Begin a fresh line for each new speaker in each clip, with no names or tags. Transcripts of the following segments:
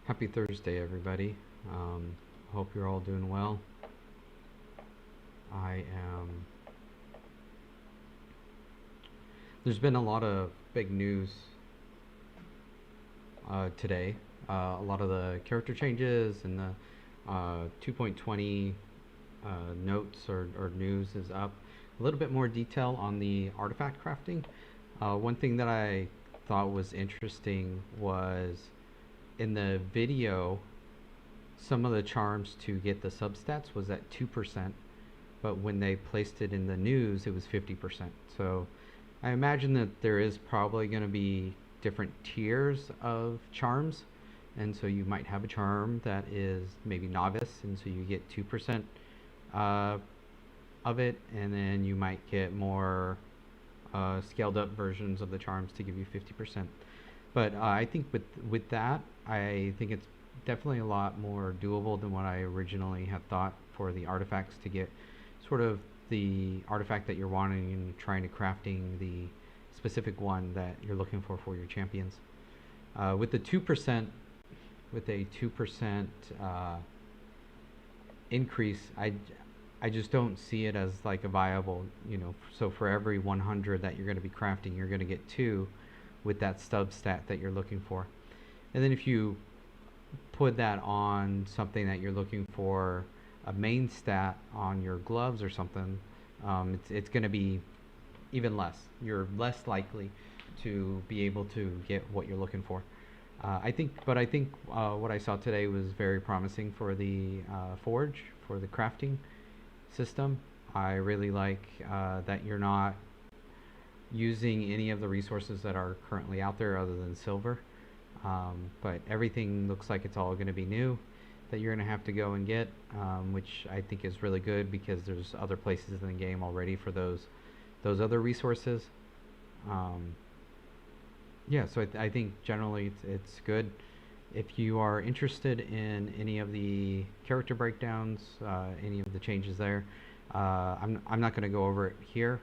Happy Thursday, everybody. Hope you're all doing well. I am. There's been a lot of big news today. A lot of the character changes and the 2.20 notes or news is up. A little bit more detail on the artifact crafting. One thing that I thought was interesting was in the video, some of the charms to get the substats was at 2%, but when they placed it in the news, it was 50%. So I imagine that there is probably going to be different tiers of charms, and so you might have a charm that is maybe novice, and so you get 2% of it, and then you might get more scaled up versions of the charms to give you 50%. But I think with that, I think it's definitely a lot more doable than what I originally had thought for the artifacts to get sort of the artifact that you're wanting and trying to crafting the specific one that you're looking for your champions. With the 2%, with a 2% increase, I just don't see it as like a viable, so for every 100 that you're going to be crafting, you're going to get 2 with that stub stat that you're looking for. And then if you put that on something that you're looking for a main stat on your gloves or something, it's going to be even less. You're less likely to be able to get what you're looking for. I think what I saw today was very promising for the forge, for the crafting system. I really like that you're not using any of the resources that are currently out there other than silver. But everything looks like it's all going to be new that you're going to have to go and get, which I think is really good because there's other places in the game already for those other resources. Yeah, so I think generally it's good. If you are interested in any of the character breakdowns, any of the changes there, I'm not going to go over it here,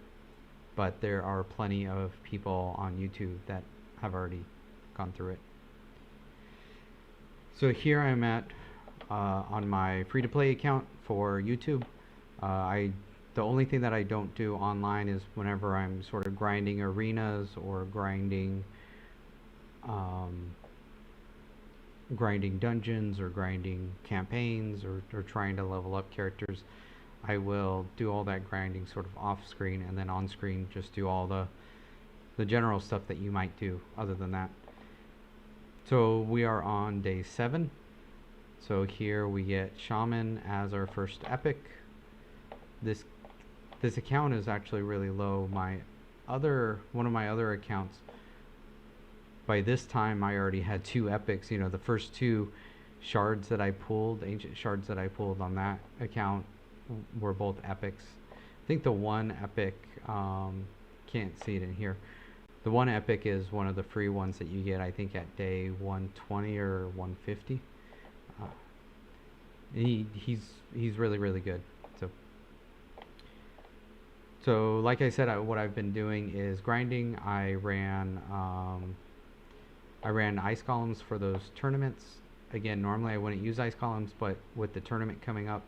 but there are plenty of people on YouTube that have already gone through it. So here I'm at on my free-to-play account for YouTube. The only thing that I don't do online is whenever I'm sort of grinding arenas or grinding dungeons or grinding campaigns or trying to level up characters. I will do all that grinding sort of off screen, and then on screen just do all the general stuff that you might do other than that. So we are on day 7. So here we get Shaman as our first epic. This account is actually really low. One of my other accounts, by this time I already had 2 epics. The first 2 shards that I pulled, ancient shards that I pulled on that account were both epics. I think the one epic, can't see it in here. The one epic is one of the free ones that you get, I think, at day 120 or 150. He's really, really good. So like I said, what I've been doing is grinding. I ran ice columns for those tournaments. Again, normally I wouldn't use ice columns, but with the tournament coming up,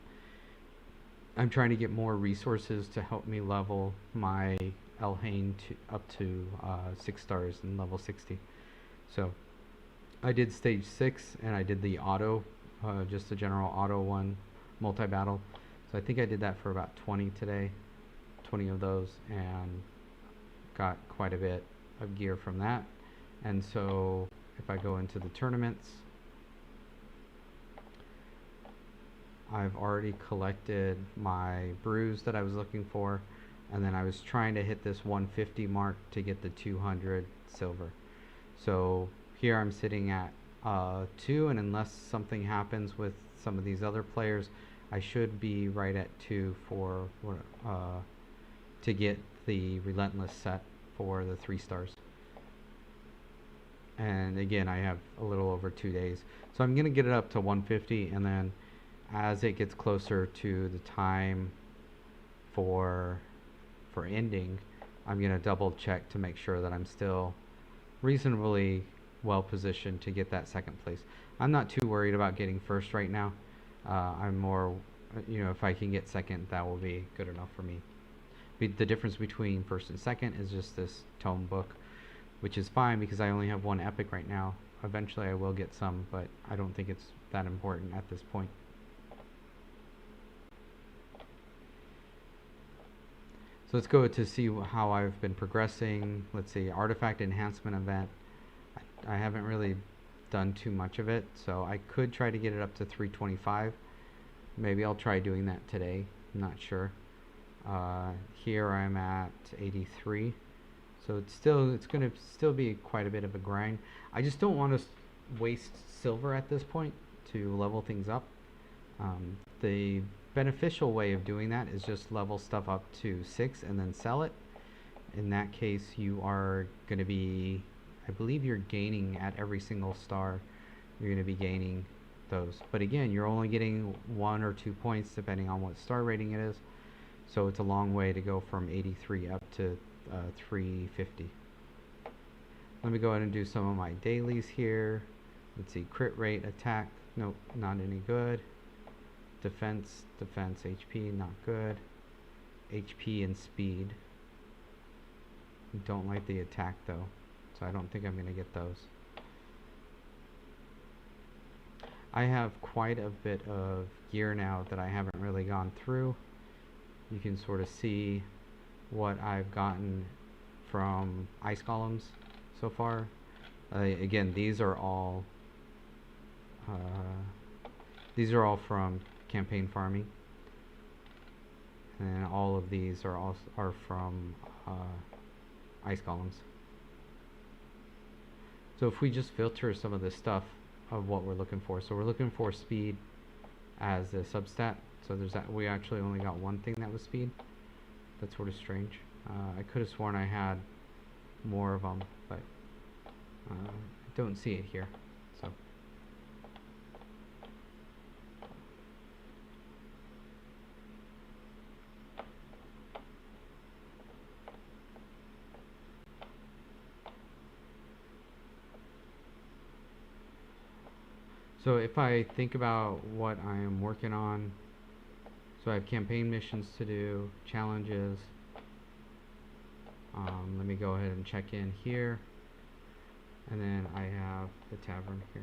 I'm trying to get more resources to help me level my Elhain up to 6 stars and level 60. So I did stage 6, and I did the auto, just the general auto one, multi-battle. So I think I did that for about 20 today, 20 of those, and got quite a bit of gear from that. And so if I go into the tournaments, I've already collected my brews that I was looking for, and then I was trying to hit this 150 mark to get the 200 silver. So here I'm sitting at 2, and unless something happens with some of these other players, I should be right at 2 for to get the Relentless set for the 3 stars. And again, I have a little over 2 days, so I'm gonna get it up to 150, and then as it gets closer to the time for ending, I'm gonna double check to make sure that I'm still reasonably well positioned to get that second place. I'm not too worried about getting first right now. I'm more, if I can get second, that will be good enough for me. The difference between first and second is just this tome book, which is fine because I only have one epic right now. Eventually I will get some, but I don't think it's that important at this point. So let's go to see how I've been progressing. Let's see, artifact enhancement event. I haven't really done too much of it, so I could try to get it up to 325. Maybe I'll try doing that today. I'm not sure. Here I'm at 83, so it's going to still be quite a bit of a grind. I just don't want to waste silver at this point to level things up. The beneficial way of doing that is just level stuff up to 6 and then sell it. In that case, you are going to be, I believe you're gaining at every single star. You're going to be gaining those. But again, you're only getting 1 or 2 points depending on what star rating it is. So it's a long way to go from 83 up to 350. Let me go ahead and do some of my dailies here. Let's see, crit rate, attack, nope, not any good. Defense, HP, not good. HP and speed. Don't like the attack though, so I don't think I'm going to get those. I have quite a bit of gear now that I haven't really gone through. You can sort of see what I've gotten from ice columns so far. Again, these are all from campaign farming, and all of these are from ice columns. So if we just filter some of this stuff of what we're looking for, so we're looking for speed as a substat. So there's that. We actually only got one thing that was speed. That's sort of strange. I could have sworn I had more of them, but I don't see it here. So if I think about what I am working on, so I have campaign missions to do, challenges. Let me go ahead and check in here, and then I have the tavern here.